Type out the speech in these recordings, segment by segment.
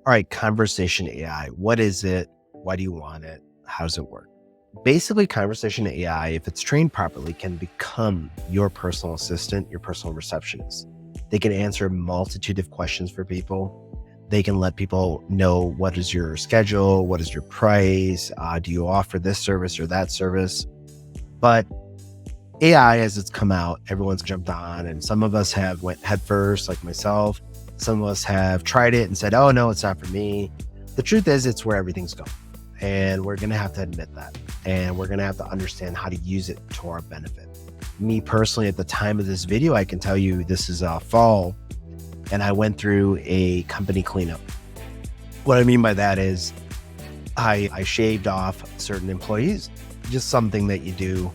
All right, conversation AI. What is it? Why do you want it? How does it work? Basically, conversation AI, if it's trained properly, can become your personal assistant, your personal receptionist. They can answer a multitude of questions for people. They can let people know what is your schedule, what is your price, do you offer this service or that service? But AI, as it's come out, everyone's jumped on, and some of us have went head first, like myself. Some of us have tried it and said, "Oh no, it's not for me." The truth is, it's where everything's going, and we're going to have to admit that, and we're going to have to understand how to use it to our benefit. Me personally, at the time of this video, I can tell you this is fall, and I went through a company cleanup. What I mean by that is, I shaved off certain employees, just something that you do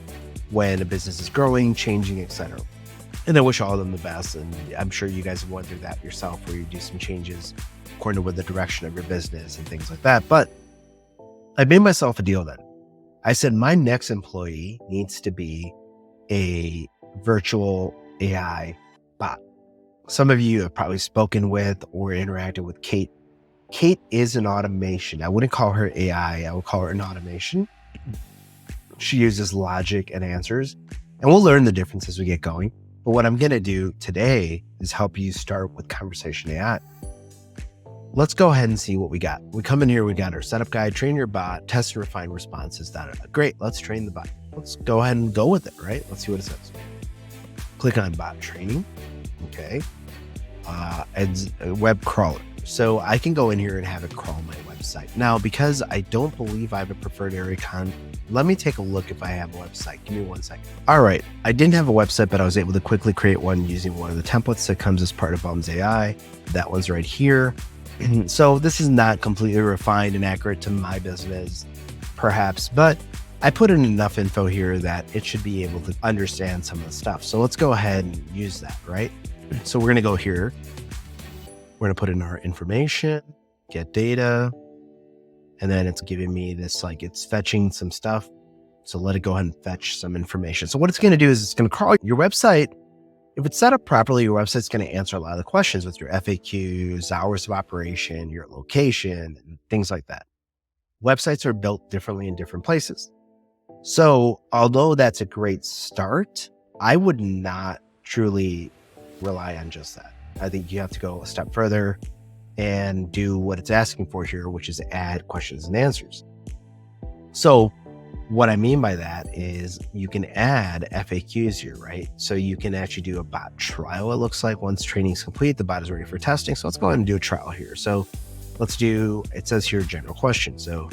when a business is growing, changing, etc. And I wish all of them the best. And I'm sure you guys have went through that yourself, where you do some changes according to what the direction of your business and things like that. But I made myself a deal then. I said, my next employee needs to be a virtual AI bot. Some of you have probably spoken with or interacted with Kate. Kate is an automation. I wouldn't call her AI. I would call her an automation. She uses logic and answers, and we'll learn the difference as we get going. But what I'm going to do today is help you start with conversation AI. Let's go ahead and see what we got. We come in here, we got our setup guide, train your bot, test and refine responses. Great, let's train the bot. Let's go ahead and go with it, right? Let's see what it says. Click on bot training. Okay. And web crawler. So I can go in here and have it crawl my website. Now, because I don't believe I have a preferred area let me take a look if I have a website. Give me 1 second. All right. I didn't have a website, but I was able to quickly create one using one of the templates that comes as part of BUMS.AI. That one's right here. So this is not completely refined and accurate to my business, perhaps, but I put in enough info here that it should be able to understand some of the stuff. So let's go ahead and use that, right? So we're going to go here. We're going to put in our information, get data, and then it's giving me this, like it's fetching some stuff. So let it go ahead and fetch some information. So what it's going to do is it's going to crawl your website. If it's set up properly, your website's going to answer a lot of the questions with your FAQs, hours of operation, your location, and things like that. Websites are built differently in different places. So although that's a great start, I would not truly rely on just that. I think you have to go a step further and do what it's asking for here, which is add questions and answers. So what I mean by that is you can add FAQs here, right? So you can actually do a bot trial. It looks like once training is complete, the bot is ready for testing. So let's go ahead and do a trial here. So let's do, it says here, general question. So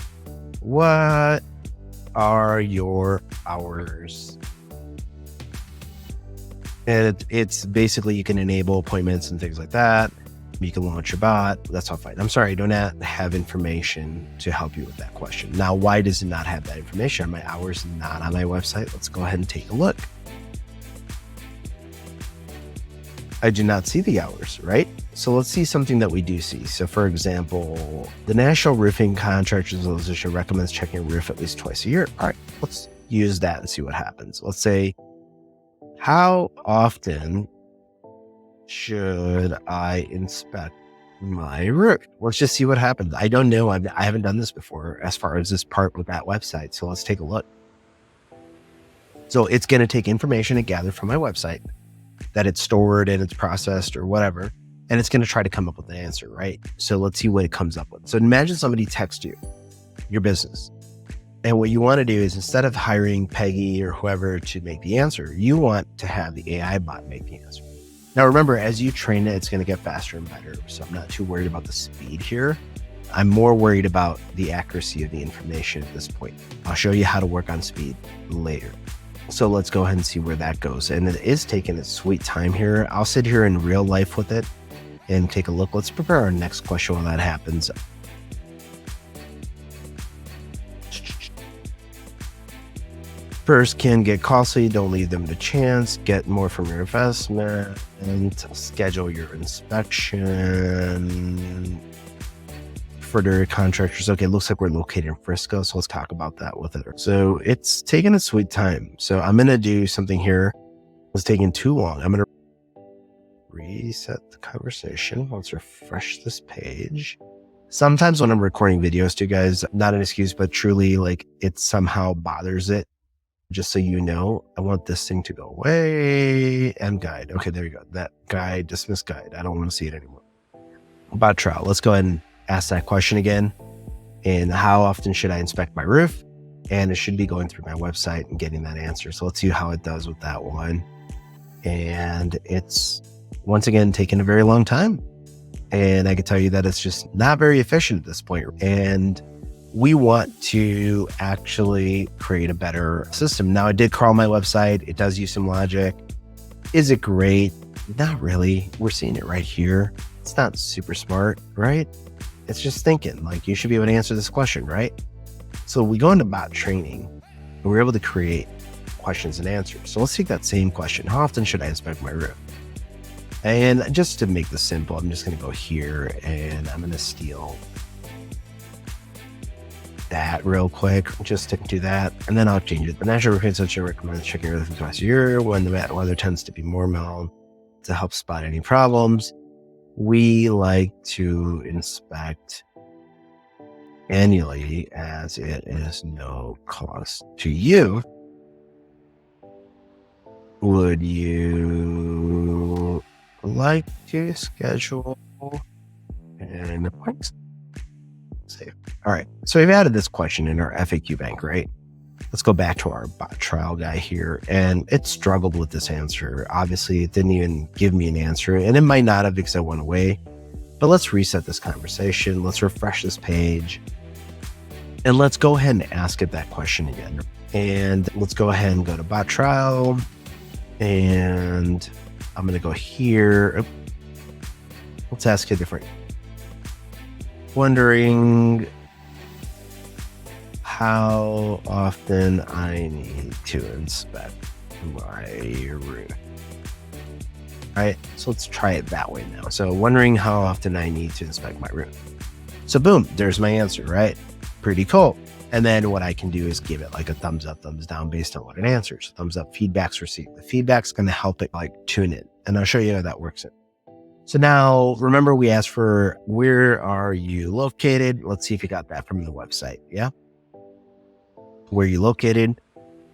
what are your hours? And it's basically, you can enable appointments and things like that. You can launch your bot. That's all fine. I'm sorry, I do not have information to help you with that question. Now, why does it not have that information? Are my hours not on my website? Let's go ahead and take a look. I do not see the hours, right? So let's see something that we do see. So for example, the National Roofing Contractors Association recommends checking a roof at least twice a year. All right, let's use that and see what happens. Let's say, how often should I inspect my roof? Let's just see what happens. I don't know. I haven't done this before as far as this part with that website. So let's take a look. So it's going to take information it gathered from my website that it's stored and it's processed or whatever. And it's going to try to come up with an answer, right? So let's see what it comes up with. So imagine somebody texts you, your business. And what you want to do is, instead of hiring Peggy or whoever to make the answer, you want to have the AI bot make the answer. Now, remember, as you train it, it's going to get faster and better. So I'm not too worried about the speed here. I'm more worried about the accuracy of the information at this point. I'll show you how to work on speed later. So let's go ahead and see where that goes. And it is taking its sweet time here. I'll sit here in real life with it and take a look. Let's prepare our next question when that happens. First, can get costly. Don't leave them to chance. Get more from your investment and schedule your inspection. Further contractors. Okay, looks like we're located in Frisco, so let's talk about that with it. So it's taking its sweet time. So I'm going to do something here. It's taking too long. I'm going to reset the conversation. Let's refresh this page. Sometimes when I'm recording videos too, guys, not an excuse, but truly like it somehow bothers it. Just so you know, I want this thing to go away and guide. Okay, there you go. That guide, dismiss guide. I don't want to see it anymore. About trial. Let's go ahead and ask that question again. And how often should I inspect my roof? And it should be going through my website and getting that answer. So let's see how it does with that one. And it's once again taken a very long time. And I can tell you that it's just not very efficient at this point. And we want to actually create a better system. Now, I did crawl my website. It does use some logic. Is it great? Not really. We're seeing it right here. It's not super smart, right? It's just thinking like you should be able to answer this question, right? So we go into bot training and we're able to create questions and answers. So let's take that same question. How often should I inspect my roof? And just to make this simple, I'm just going to go here and I'm going to steal that real quick, just to do that. And then I'll change it. The National Roofing Association recommends checking everything twice a year when the weather tends to be more mild to help spot any problems. We like to inspect annually as it is no cost to you. Would you like to schedule an appointment? Save. All right. So we've added this question in our FAQ bank, right? Let's go back to our bot trial guy here. And it struggled with this answer. Obviously, it didn't even give me an answer. And it might not have because I went away. But let's reset this conversation. Let's refresh this page. And let's go ahead and ask it that question again. And let's go ahead and go to bot trial. And I'm going to go here. Let's ask a different. Wondering how often I need to inspect my roof. All right, so let's try it that way now. So wondering how often I need to inspect my roof. So boom, there's my answer, right? Pretty cool. And then what I can do is give it like a thumbs up, thumbs down based on what it answers. Thumbs up, feedback's received. The feedback's going to help it like tune in. And I'll show you how that works. So now remember we asked for where are you located? Let's see if you got that from the website. Yeah. Where you located?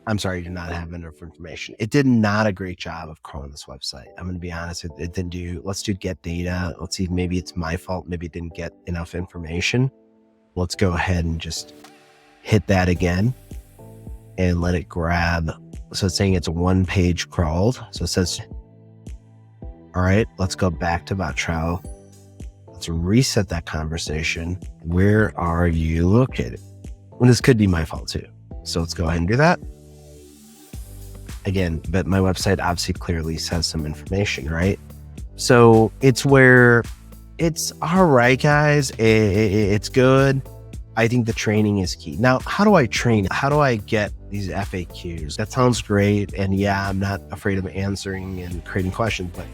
I'm sorry, you did not have enough information. It did not a great job of crawling this website. I'm going to be honest. It didn't do, let's do get data. Let's see, maybe it's my fault. Maybe it didn't get enough information. Let's go ahead and just hit that again and let it grab. So it's saying it's a 1 page crawled. So it says, all right, let's go back to bot trial. Let's reset that conversation. Where are you located? And this could be my fault too. So let's go ahead and do that. Again, but my website obviously clearly says some information, right? So it's where it's all right, guys. It's good. I think the training is key. Now, how do I train? How do I get these FAQs? That sounds great. And yeah, I'm not afraid of answering and creating questions, but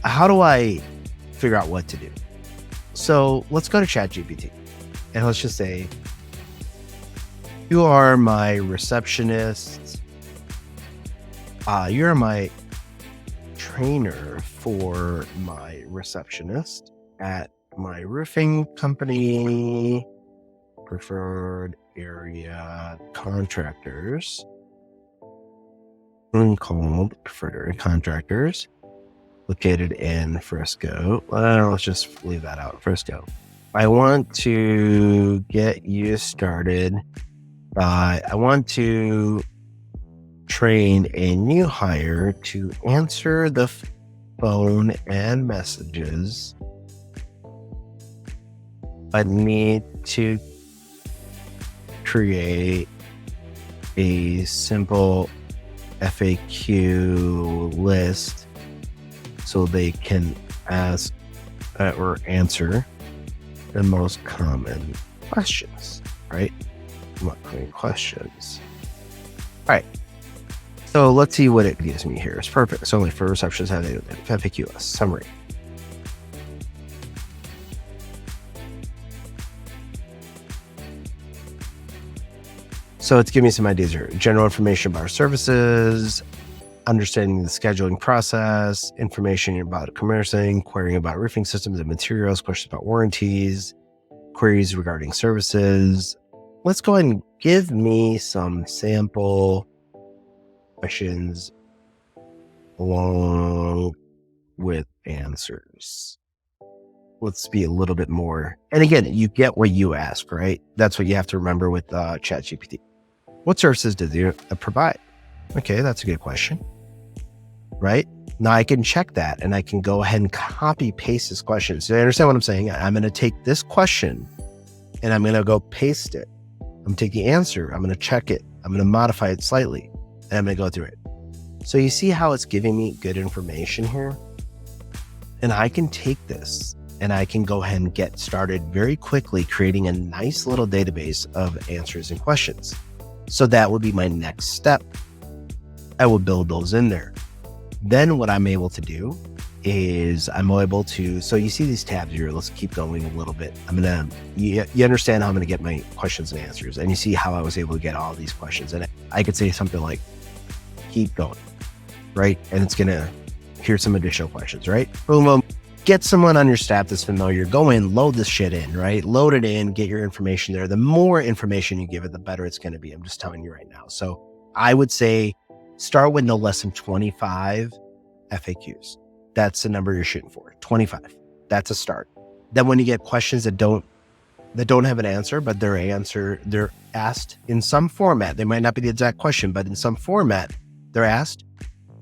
how do I figure out what to do? So let's go to ChatGPT and let's just say, you are my receptionist. You're my trainer for my receptionist at my roofing company, preferred area contractors, called preferred area contractors, located in Frisco. Let's just leave that out. Frisco. I want to get you started. I want to train a new hire to answer the phone and messages, but need to create a simple FAQ list so they can ask or answer the most common questions, right? Questions. All right. So let's see what it gives me here. It's perfect. It's only for receptionists have FAQ list summary. So it's giving me some ideas here. General information about our services, understanding the scheduling process, information about commercing, querying about roofing systems and materials, questions about warranties, queries regarding services. Let's go ahead and give me some sample questions along with answers. Let's be a little bit more. And again, you get what you ask, right? That's what you have to remember with ChatGPT. What services does it provide? Okay, that's a good question, right? Now I can check that and I can go ahead and copy paste this question. So you understand what I'm saying? I'm going to take this question and I'm going to go paste it. I'm going to take the answer. I'm going to check it. I'm going to modify it slightly and I'm going to go through it. So you see how it's giving me good information here? And I can take this and I can go ahead and get started very quickly creating a nice little database of answers and questions. So that would be my next step. I will build those in there. Then what I'm able to do is I'm able to, so you see these tabs here, let's keep going a little bit. You understand how I'm gonna get my questions and answers, and you see how I was able to get all these questions. And I could say something like, keep going, right? And it's gonna, here's some additional questions, right? Boom, boom. Get someone on your staff that's familiar, go in, load this shit in, right? Load it in, get your information there. The more information you give it, the better it's gonna be. I'm just telling you right now. So I would say start with no less than 25 FAQs. That's the number you're shooting for, 25. That's a start. Then when you get questions that don't have an answer, but they're asked in some format. They might not be the exact question, but in some format, they're asked,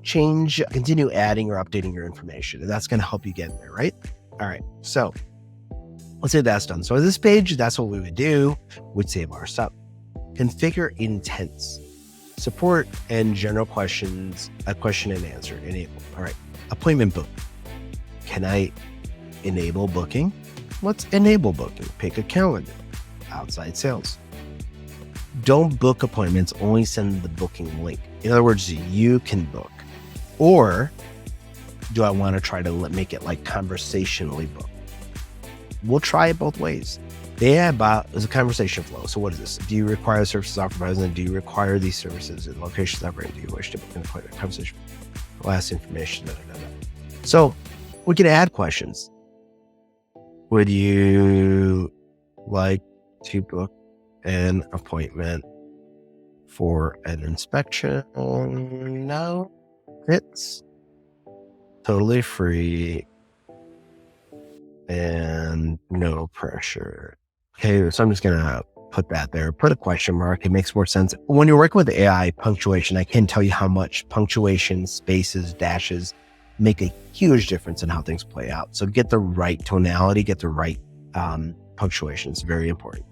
continue adding or updating your information. And that's going to help you get in there, right? All right. So let's say that's done. So on this page, that's what we would do. We'd save our stuff. Configure intents. Support and general questions, a question and answer, enable. All right. Appointment book. Can I enable booking? Let's enable booking. Pick a calendar. Outside sales. Don't book appointments, only send the booking link. In other words, you can book. Or do I want to try to make it like conversationally book? We'll try it both ways. The AI bot is a conversation flow. So what is this? Do you require services offered by President? Do you require these services in locations operating? Do you wish to book an appointment? Conversation. Last information. So we can add questions. Would you like to book an appointment for an inspection? No, it's totally free and no pressure. Okay, so I'm just going to put that there, put a question mark. It makes more sense. When you're working with AI punctuation, I can't tell you how much punctuation, spaces, dashes make a huge difference in how things play out. So get the right tonality, get the right punctuation. It's very important.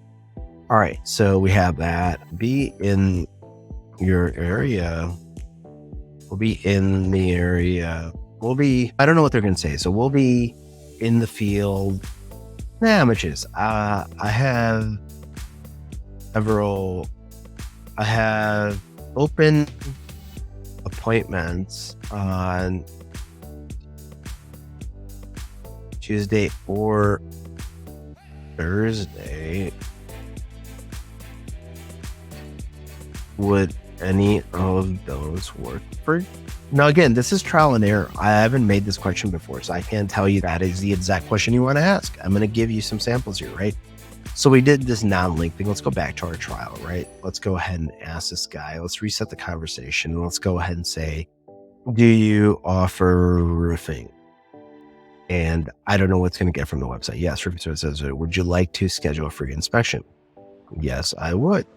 All right, so we have that. Be in your area. We'll be in the area. I don't know what they're going to say. So we'll be in the field. How much is? I have open appointments on Tuesday or Thursday. Would any of those work for you? Now, again, this is trial and error. I haven't made this question before, so I can't tell you that is the exact question you want to ask. I'm going to give you some samples here, right? So we did this non-link thing. Let's go back to our trial, right? Let's go ahead and ask this guy. Let's reset the conversation. Let's go ahead and say, do you offer roofing? And I don't know what's going to get from the website. Yes, roofing services. Would you like to schedule a free inspection? Yes, I would.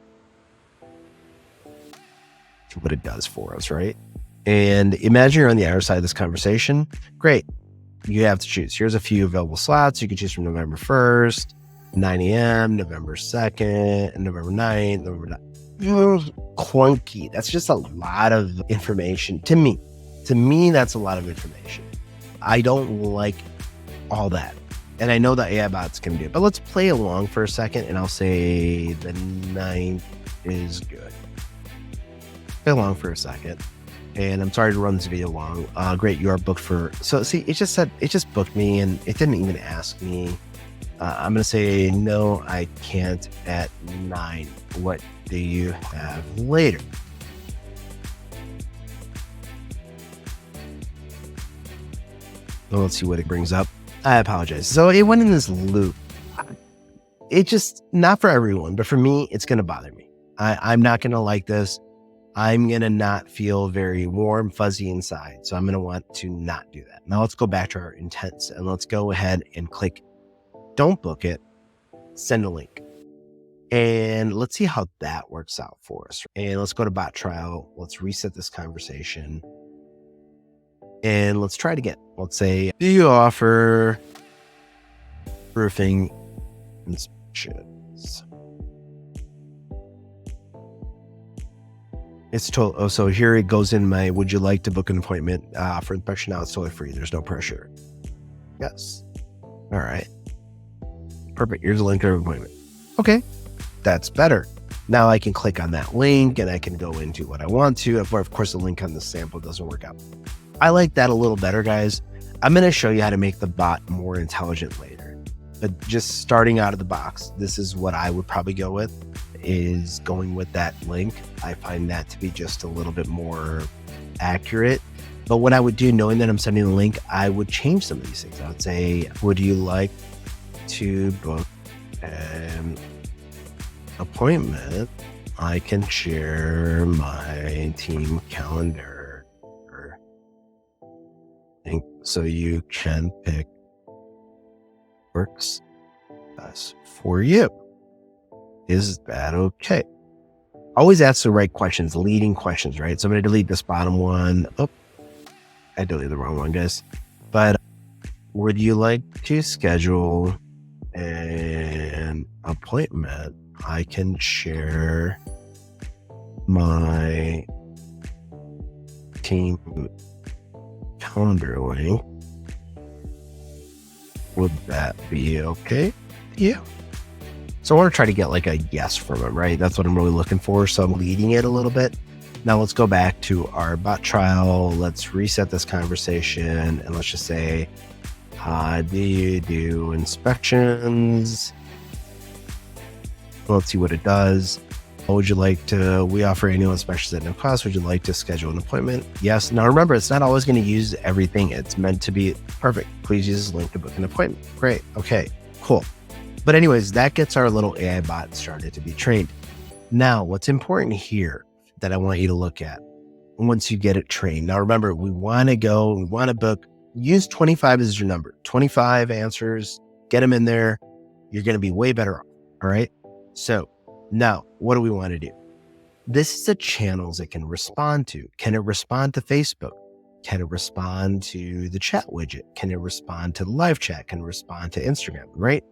What it does for us, right? And imagine you're on the other side of this conversation. Great. You have to choose. Here's a few available slots. You can choose from November 1st, 9 a.m., November 2nd, and November 9th, November 9th. Clunky. That's just a lot of information to me. To me, that's a lot of information. I don't like all that. And I know that AI bots can do it, but let's play along for a second and I'll say the 9th is good. Play along for a second. And I'm sorry to run this video long. Great, you are booked for, so see, it just booked me and it didn't even ask me. I'm going to say, no, I can't at 9. What do you have later? Well, let's see what it brings up. I apologize. So it went in this loop. It just, not for everyone, but for me, it's going to bother me. I'm not going to like this. I'm going to not feel very warm, fuzzy inside. So I'm going to want to not do that. Now let's go back to our intents and let's go ahead and click don't book it, send a link. And let's see how that works out for us. And let's go to bot trial. Let's reset this conversation. And let's try it again. Let's say, do you offer roofing inspections? It's total. Oh, so here it goes in my, would you like to book an appointment for inspection? Now it's totally free. There's no pressure. Yes. All right. Perfect. Here's a link to our appointment. Okay. That's better. Now I can click on that link and I can go into what I want to. Of course, the link on the sample doesn't work out. I like that a little better, guys. I'm going to show you how to make the bot more intelligent later. But just starting out of the box, this is what I would probably go with, is going with that link. I find that to be just a little bit more accurate. But what I would do, knowing that I'm sending a link, I would change some of these things. I would say, would you like to book an appointment? I can share my team calendar so you can pick works best for you. Is that okay? Always ask the right questions, leading questions, right? So I'm going to delete this bottom one. Oh, I deleted the wrong one, guys. But would you like to schedule an appointment? I can share my team calendar link. Would that be okay? Yeah. So I want to try to get like a yes from it, right? That's what I'm really looking for. So I'm leading it a little bit. Now let's go back to our bot trial. Let's reset this conversation and let's just say, do you do inspections? Let's see what it does. Would you like to, we offer annual inspections at no cost. Would you like to schedule an appointment? Yes. Now remember, it's not always going to use everything. It's meant to be perfect. Please use this link to book an appointment. Great. Okay, cool. But anyways, that gets our little AI bot started to be trained. Now, what's important here that I want you to look at once you get it trained. Now remember, we want to book, use 25 as your number, 25 answers, get them in there. You're going to be way better off. All right. So now what do we want to do? This is the channels it can respond to. Can it respond to Facebook? Can it respond to the chat widget? Can it respond to the live chat? Can it respond to Instagram? Right.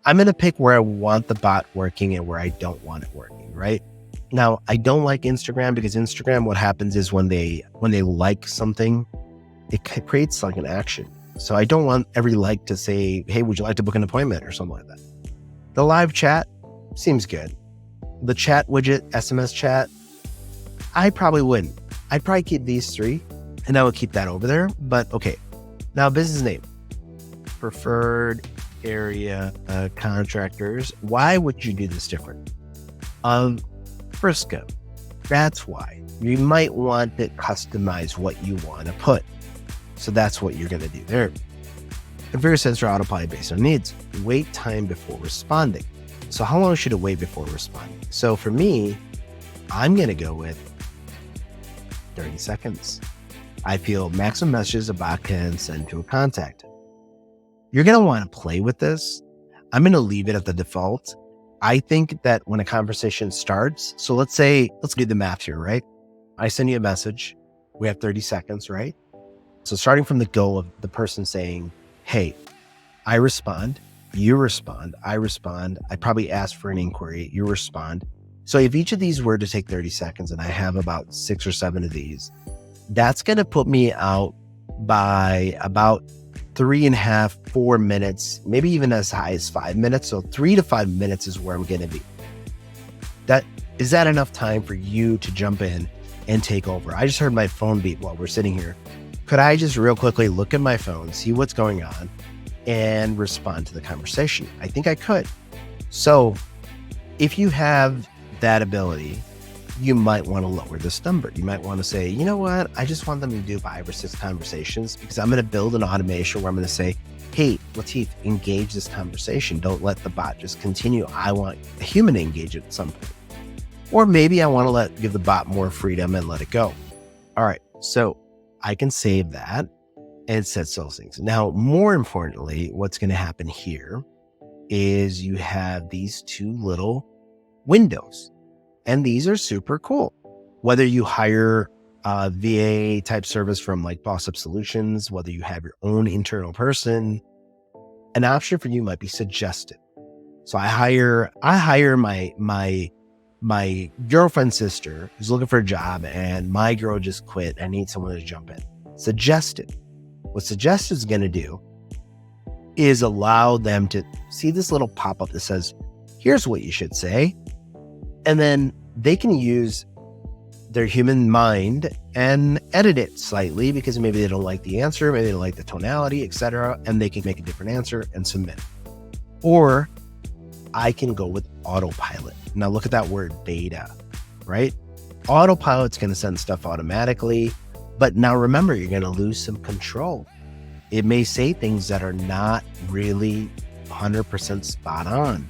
I'm going to pick where I want the bot working and where I don't want it working. Right. Now, I don't like Instagram because Instagram, what happens is when they like something, it creates like an action. So I don't want every like to say, hey, would you like to book an appointment or something like that? The live chat seems good. The chat widget, SMS chat, I probably wouldn't. I'd probably keep these three and I would keep that over there. But okay, now business name, preferred area contractors. Why would you do this different? Frisco. That's why. You might want to customize what you want to put. So that's what you're going to do there. Configure sensor auto-apply based on needs. Wait time before responding. So how long should it wait before responding? So for me, I'm going to go with 30 seconds. I feel maximum messages a bot can send to a contact. You're going to want to play with this. I'm going to leave it at the default. I think that when a conversation starts, so let's do the math here, right? I send you a message. We have 30 seconds, right? So starting from the go of the person saying, hey, I respond, you respond, I respond. I probably ask for an inquiry, you respond. So if each of these were to take 30 seconds and I have about 6 or 7 of these, that's going to put me out by about 3.5, 4 minutes, maybe even as high as 5 minutes. So 3 to 5 minutes is where I'm going to be. Is that enough time for you to jump in and take over? I just heard my phone beep while we're sitting here. Could I just real quickly look at my phone, see what's going on and respond to the conversation? I think I could. So if you have that ability, you might want to lower this number. You might want to say, you know what? I just want them to do 5 or 6 conversations because I'm going to build an automation where I'm going to say, hey, Lateef, engage this conversation. Don't let the bot just continue. I want a human to engage it at some point. Or maybe I want to give the bot more freedom and let it go. All right. So I can save that and set those things. Now, more importantly, what's going to happen here is you have these 2 little windows, and these are super cool. Whether you hire a VA type service from like Boss Up Solutions, whether you have your own internal person, an option for you might be suggested. So I hire my girlfriend's sister who's looking for a job, and my girl just quit. I need someone to jump in. Suggested. What suggested is going to do is allow them to see this little pop-up that says, here's what you should say. And then they can use their human mind and edit it slightly because maybe they don't like the answer, maybe they don't like the tonality, etc. And they can make a different answer and submit. Or I can go with autopilot. Now look at that word beta, right? Autopilot's going to send stuff automatically, but now remember, you're going to lose some control. It may say things that are not really 100% spot on.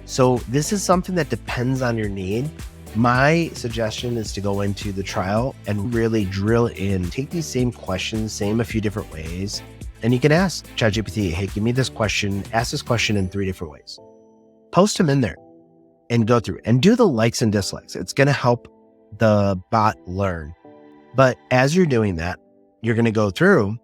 So this is something that depends on your need. My suggestion is to go into the trial and really drill in, take these same questions, same a few different ways. And you can ask ChatGPT, hey, give me this question, ask this question in 3 different ways. Post them in there and go through and do the likes and dislikes. It's going to help the bot learn. But as you're doing that, you're going to go through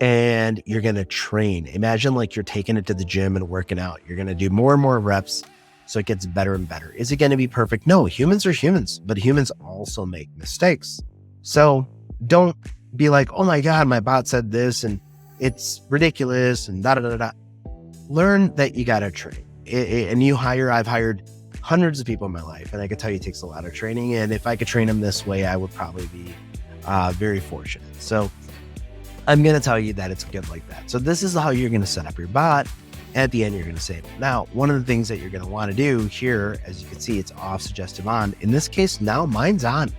and you're going to train. Imagine like you're taking it to the gym and working out. You're going to do more and more reps so it gets better and better. Is it going to be perfect? No, humans are humans, but humans also make mistakes. So don't be like, oh my God, my bot said this and it's ridiculous and da-da-da-da. Learn that you got to train. I've hired hundreds of people in my life, and I can tell you it takes a lot of training. And if I could train them this way, I would probably be very fortunate. So I'm going to tell you that it's good like that. So this is how you're going to set up your bot. At the end, you're going to save it. Now, one of the things that you're going to want to do here, as you can see, it's off, suggestive on. In this case, now mine's on.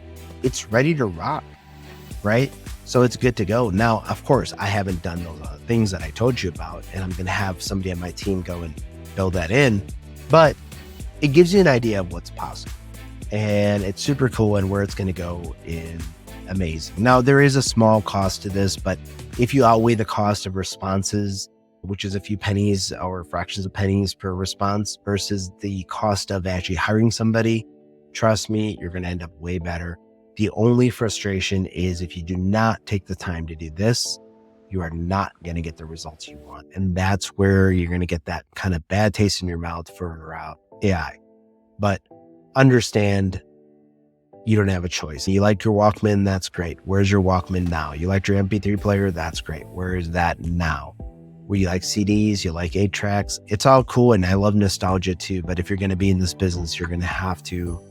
It's ready to rock, right? So it's good to go. Now, of course, I haven't done those other things that I told you about, and I'm going to have somebody on my team go and build that in. But it gives you an idea of what's possible. And it's super cool, and where it's going to go is amazing. Now, there is a small cost to this, but if you outweigh the cost of responses, which is a few pennies or fractions of pennies per response versus the cost of actually hiring somebody, trust me, you're going to end up way better. The only frustration is if you do not take the time to do this, you are not going to get the results you want. And that's where you're going to get that kind of bad taste in your mouth for AI. But understand, you don't have a choice. You like your Walkman, that's great. Where's your Walkman now? You like your MP3 player, that's great. Where is that now? Where you like CDs, you like 8 tracks, it's all cool. And I love nostalgia too. But if you're going to be in this business, you're going to have to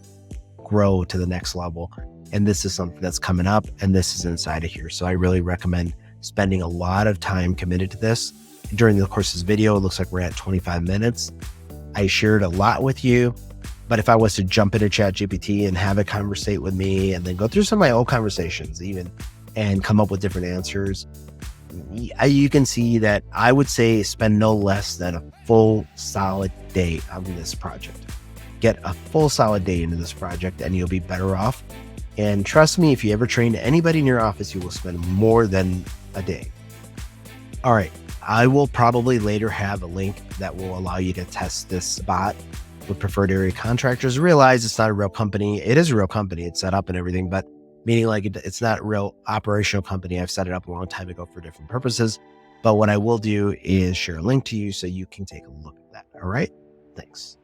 grow to the next level. And this is something that's coming up, and this is inside of here. So I really recommend spending a lot of time committed to this. During the course of this video, it looks like we're at 25 minutes. I shared a lot with you, but if I was to jump into ChatGPT and have it conversate with me and then go through some of my old conversations even and come up with different answers, you can see that I would say spend no less than a full solid day on this project. Get a full solid day into this project and you'll be better off. And trust me, if you ever train anybody in your office, you will spend more than a day. All right. I will probably later have a link that will allow you to test this bot with preferred area contractors. Realize it's not a real company. It is a real company. It's set up and everything, but meaning like it's not a real operational company. I've set it up a long time ago for different purposes. But what I will do is share a link to you so you can take a look at that. All right. Thanks.